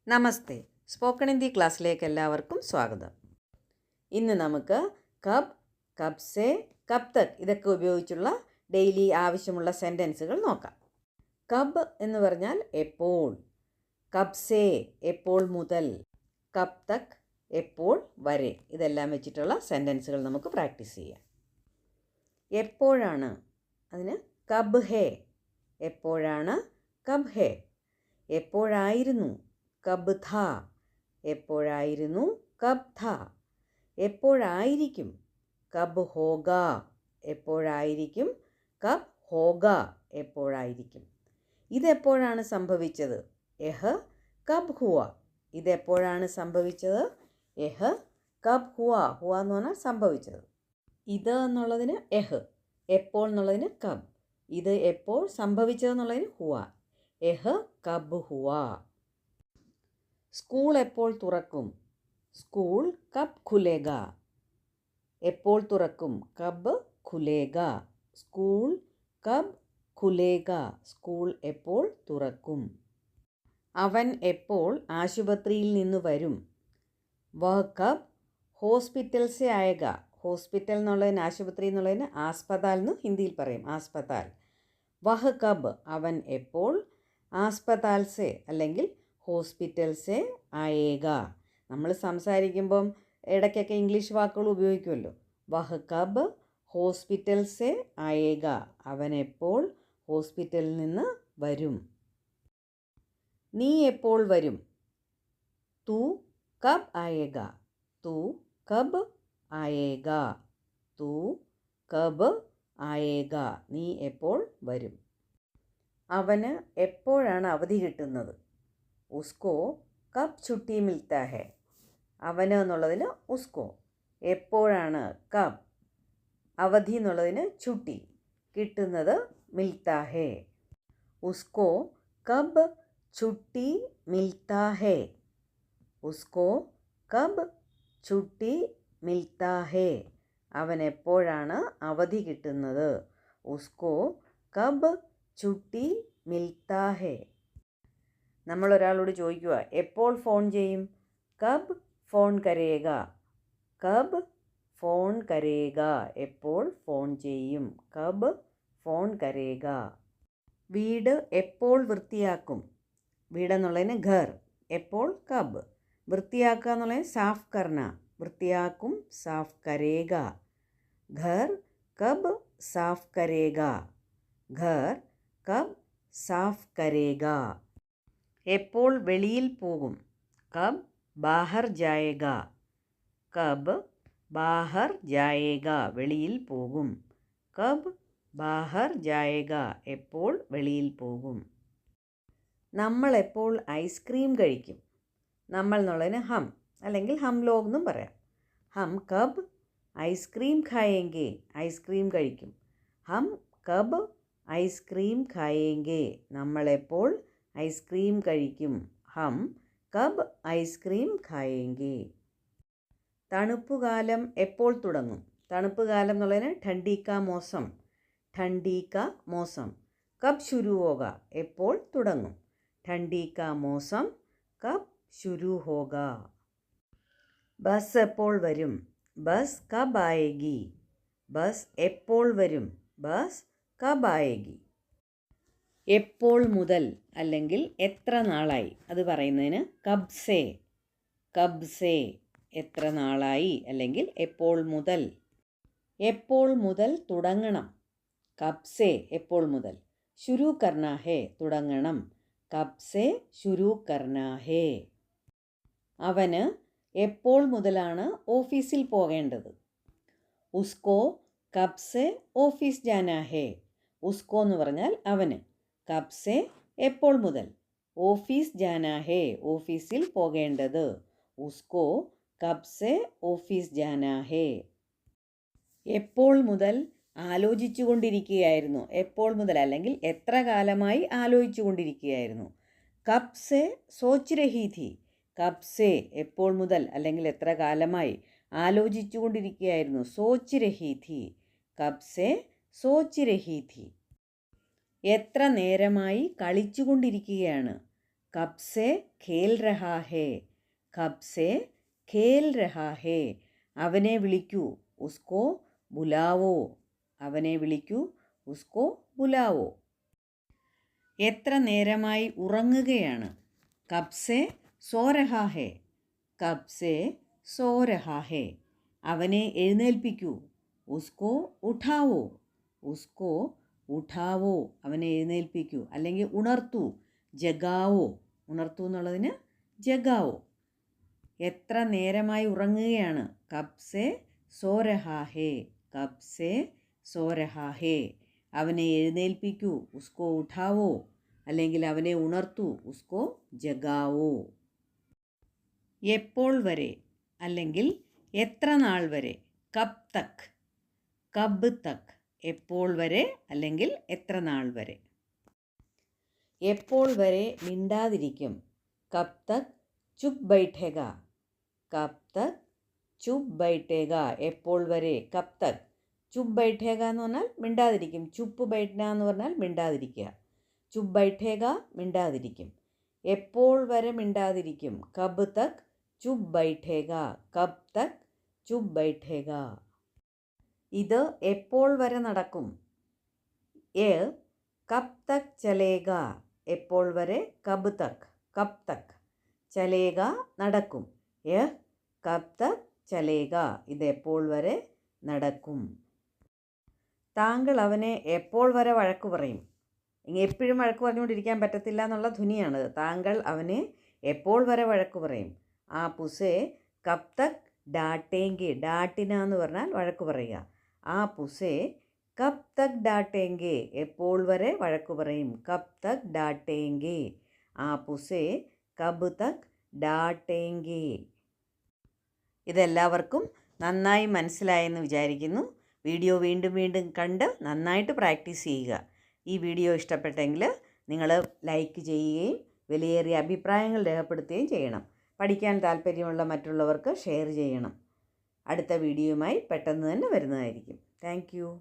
നമസ്തേ. Spoken Hindi ക്ലാസ്സിലേക്ക് എല്ലാവർക്കും സ്വാഗതം. ഇന്ന് നമുക്ക് കബ്, കബ് സേ, കബ് തക് ഇതൊക്കെ ഉപയോഗിച്ചുള്ള ഡെയിലി ആവശ്യമുള്ള സെൻറ്റൻസുകൾ നോക്കാം. കബ് എന്ന് പറഞ്ഞാൽ എപ്പോൾ, കബ് സേ എപ്പോൾ മുതൽ, കബ് തക് എപ്പോൾ വരെ, ഇതെല്ലാം വെച്ചിട്ടുള്ള സെൻറ്റൻസുകൾ നമുക്ക് പ്രാക്ടീസ് ചെയ്യാം. എപ്പോഴാണ്, അതിന് കബ് ഹേ. എപ്പോഴാണ്, കബ് ഹേ. എപ്പോഴായിരുന്നു, കബ് ഥാ. എപ്പോഴായിരുന്നു, കബ് ഥാ. എപ്പോഴായിരിക്കും, കബ് ഹോഗാ. എപ്പോഴായിരിക്കും, കബ് ഹോഗാ. എപ്പോഴായിരിക്കും. ഇതെപ്പോഴാണ് സംഭവിച്ചത്, യഹ് കബ് ഹുവ. ഇതെപ്പോഴാണ് സംഭവിച്ചത്, യഹ് കബ് ഹുവ. ഹുവ എന്ന് പറഞ്ഞാൽ സംഭവിച്ചത്. ഇത് എന്നുള്ളതിന് യഹ്, എപ്പോൾ എന്നുള്ളതിന് കബ്, ഇത് എപ്പോൾ സംഭവിച്ചതെന്നുള്ളതിന് ഹുവ. യഹ് കബ് ഹുവ. സ്കൂൾ എപ്പോൾ തുറക്കും, സ്കൂൾ കബ് ഖുലേഗ. എപ്പോൾ തുറക്കും, കബ് ഖുലേഗ. സ്കൂൾ കബ് ഖുലേഗ. സ്കൂൾ എപ്പോൾ തുറക്കും. അവൻ എപ്പോൾ ആശുപത്രിയിൽ നിന്ന് വരും, വഹ് കബ് ഹോസ്പിറ്റൽ സെ ആയേഗ. ഹോസ്പിറ്റൽ എന്നുള്ളതിന്, ആശുപത്രി എന്നുള്ളതിന് ആസ്പതാൽ എന്ന് ഹിന്ദിയിൽ പറയും, ആസ്പതാൽ. വഹ് കബ് അവൻ എപ്പോൾ, ആസ്പതാൽ സെ അല്ലെങ്കിൽ ഹോസ്പിറ്റൽ സെ ആയേഗ. നമ്മൾ സംസാരിക്കുമ്പം ഇടയ്ക്കൊക്കെ ഇംഗ്ലീഷ് വാക്കുകൾ ഉപയോഗിക്കുമല്ലോ. വഹ് കബ് ഹോസ്പിറ്റൽ സെ ആയേഗ. അവൻ എപ്പോൾ ഹോസ്പിറ്റലിൽ നിന്ന് വരും. നീ എപ്പോൾ വരും, തു കബ് ആയേഗ. തു കബ് ആയേഗ. തു കബ് ആയേഗ. നീ എപ്പോൾ വരും. അവന് എപ്പോഴാണ് അവധി കിട്ടുന്നത്, ഉസ്കോ കബ് ഛുട്ടി മിൽത്താ ഹെ. അവന് എന്നുള്ളതിന് ഉസ്കോ, എപ്പോഴാണ് കബ്, അവധി എന്നുള്ളതിന് ഛുട്ടി, കിട്ടുന്നത് മിൽത്താ ഹെ. ഉസ്കോ കബ് ഛുട്ടി മിൽത്താ ഹെ. ഉസ്കോ കബ് ഛുട്ടി മിൽത്താ ഹെ. അവൻ എപ്പോഴാണ് അവധി കിട്ടുന്നത്, ഉസ്കോ കബ് ഛുട്ടി മിൽത്താ ഹെ. നമ്മളൊരാളോട് ചോദിക്കുക, എപ്പോൾ ഫോൺ ചെയ്യും, കബ് ഫോൺ കരേഗ. കബ് ഫോൺ കരേഗ. എപ്പോൾ ഫോൺ ചെയ്യും, കബ് ഫോൺ കരേഗ. വീട് എപ്പോൾ വൃത്തിയാക്കും, വീടെന്നുള്ളതിന് ഘർ, എപ്പോൾ കബ്. വൃത്തിയാക്കുക എന്നുള്ളതിന് സാഫ് കർണ, വൃത്തിയാക്കും സാഫ് കരേഗ. ഘർ കബ് സാഫ് കരേഗ. ഘർ കബ് സാഫ് കരേഗ. എപ്പോൾ വെളിയിൽ പോകും, കബ് ബാഹർ ജായേഗ. കബ് ബാഹർ ജായേഗ. വെളിയിൽ പോകും. കബ് ബാഹർ ജായേഗ. എപ്പോൾ വെളിയിൽ പോകും. നമ്മൾ എപ്പോൾ ഐസ്ക്രീം കഴിക്കും, നമ്മൾ എന്നുള്ളതിന് ഹം അല്ലെങ്കിൽ ഹം ലോഗ് എന്നും പറയാം. ഹം കബ് ഐസ്ക്രീം ഖായേങ്കെ. ഐസ്ക്രീം കഴിക്കും. ഹം കബ് ഐസ്ക്രീം ഖായേങ്കെ. നമ്മളെപ്പോൾ ഐസ്ക്രീം കഴിക്കും. ഹം കബ് ഐസ്ക്രീം ഖായേങ്കെ. തണുപ്പുകാലം എപ്പോൾ തുടങ്ങും, തണുപ്പുകാലം എന്നുള്ളതിന് ഠണ്ഡി കാ മോസം. ഠണ്ഡി കാ മോസം കബ് ശുരു ഹോഗ. എപ്പോൾ തുടങ്ങും. ഠണ്ഡി കാ മോസം കബ് ശുരു ഹോഗ. ബസ് എപ്പോൾ വരും, ബസ് കബ് ആയേഗി. ബസ് എപ്പോൾ വരും, ബസ് കബ് ആയേഗി. എപ്പോൾ മുതൽ അല്ലെങ്കിൽ എത്ര നാളായി, അത് പറയുന്നതിന് കബ് സേ. കബ് സേ എത്ര നാളായി അല്ലെങ്കിൽ എപ്പോൾ മുതൽ. എപ്പോൾ മുതൽ തുടങ്ങണം, കബ് സേ എപ്പോൾ മുതൽ. ശുരു കർണ ഹേ തുടങ്ങണം, കബ് സേ ശുരു കർണ ഹേ. അവന് എപ്പോൾ മുതലാണ് ഓഫീസിൽ പോകേണ്ടത്, ഉസ്കോ കബ് സേ ഓഫീസ് ജാനാ ഹേ. ഉസ്കോ എന്ന് പറഞ്ഞാൽ അവന്, കബ് സേ എപ്പോൾ മുതൽ, ഓഫീസ് ജാനാ ഹേ ഓഫീസിൽ പോകേണ്ടത്. ഉസ്കോ കബ് സേ ഓഫീസ് ജാനാ ഹേ. എപ്പോൾ മുതൽ ആലോചിച്ചു കൊണ്ടിരിക്കുകയായിരുന്നു, എപ്പോൾ മുതൽ അല്ലെങ്കിൽ എത്ര കാലമായി ആലോചിച്ചു കൊണ്ടിരിക്കുകയായിരുന്നു. കബ് സേ സോച്ച് രഹി ഥി. കബ് സേ എപ്പോൾ മുതൽ അല്ലെങ്കിൽ എത്ര കാലമായി ആലോചിച്ചു കൊണ്ടിരിക്കുകയായിരുന്നു. സോച്ച് രഹി ഥി. കബ് സേ സോച്ച് രഹി ഥി. എത്ര നേരമായി കളിച്ചു കൊണ്ടിരിക്കുകയാണ്, കബ് സേ ഖേൽ രഹാ ഹേ. കബ് സേ ഖേൽ രഹാ ഹേ. അവനെ വിളിക്കൂ. ഉസ്കോ ബുലാവോ. അവനെ വിളിക്കൂ. ഉസ്കോ ബുലാവോ. എത്ര നേരമായി ഉറങ്ങുകയാണ്. കബ് സേ സോ രഹാ ഹേ. കബ് സേ സോ രഹാ ഹേ. അവനെ എഴുന്നേൽപ്പിക്കൂ. ഉസ്കോ ഉഠാവോ. ഉസ്കോ ഉഠാവോ. അവനെ എഴുന്നേൽപ്പിക്കൂ അല്ലെങ്കിൽ ഉണർത്തൂ. ജഗാവോ. ഉണർത്തൂ എന്നുള്ളതിന് ജഗാവോ. എത്ര നേരമായി ഉറങ്ങുകയാണ്. കബ് സേ സോ രഹാ ഹേ. കബ് സേ സോ രഹാ ഹേ. അവനെ എഴുന്നേൽപ്പിക്കൂ. ഉസ്കോ ഉഠാവോ അല്ലെങ്കിൽ അവനെ ഉണർത്തൂ. ഉസ്കോ ജഗാവോ. എപ്പോൾ വരെ അല്ലെങ്കിൽ എത്ര നാൾ വരെ. കബ് തക്. കബ് തക്. എപ്പോൾ വരെ അല്ലെങ്കിൽ എത്ര നാൾ വരെ. എപ്പോൾ വരെ മിണ്ടാതിരിക്കും. കബ് തക് ചുപ് ബൈഠേഗ. കബ് തക് ചുപ് ബൈഠേഗ. എപ്പോൾ വരെ. കബ് തക് ചുപ് ബൈഠേഗ എന്ന് പറഞ്ഞാൽ മിണ്ടാതിരിക്കും. ചുപ്പ് ബൈഠന എന്ന് പറഞ്ഞാൽ മിണ്ടാതിരിക്കുക. ചുപ് ബൈഠേഗ മിണ്ടാതിരിക്കും. എപ്പോൾ വരെ മിണ്ടാതിരിക്കും. കബ് തക് ചുപ് ബൈഠേഗ. കബ് തക് ചുപ് ബൈഠേഗ. ഇത് എപ്പോൾ വരെ നടക്കും. യേ കബ് തക് ചലേഗ. എപ്പോൾ വരെ. കബ് തക്. കബ് തക്. ചലേഗ നടക്കും. യേ കബ് തക് ചലേഗ. ഇത് എപ്പോൾ വരെ നടക്കും. താങ്കൾ അവനെ എപ്പോൾ വരെ വഴക്ക് പറയും. എപ്പോഴും വഴക്ക് പറഞ്ഞുകൊണ്ടിരിക്കാൻ പറ്റത്തില്ല എന്നുള്ള ധ്വനിയാണ്. താങ്കൾ അവനെ എപ്പോൾ വരെ വഴക്ക് പറയും. ആ പുസേ കബ് തക് ഡാട്ടേങ്കെ. ഡാട്ടിന എന്ന് പറഞ്ഞാൽ വഴക്ക് പറയുക. ആ പുസേ കബ് തക് ഡാട്ടേങ്കെ. എപ്പോൾ വരെ വഴക്ക് പറയും. കബ് തക് ഡാട്ടേങ്കെ. ആ പുസേ കബ് തക് ഡാട്ടേങ്കെ. ഇതെല്ലാവർക്കും നന്നായി മനസ്സിലായെന്ന് വിചാരിക്കുന്നു. വീഡിയോ വീണ്ടും വീണ്ടും കണ്ട് നന്നായിട്ട് പ്രാക്ടീസ് ചെയ്യുക. ഈ വീഡിയോ ഇഷ്ടപ്പെട്ടെങ്കിൽ നിങ്ങൾ ലൈക്ക് ചെയ്യുകയും വിലയേറിയ അഭിപ്രായങ്ങൾ രേഖപ്പെടുത്തുകയും ചെയ്യണം. പഠിക്കാൻ താല്പര്യമുള്ള മറ്റുള്ളവർക്ക് ഷെയർ ചെയ്യണം. അടുത്ത വീഡിയോയുമായി പെട്ടെന്ന് തന്നെ വരുന്നതായിരിക്കും. താങ്ക്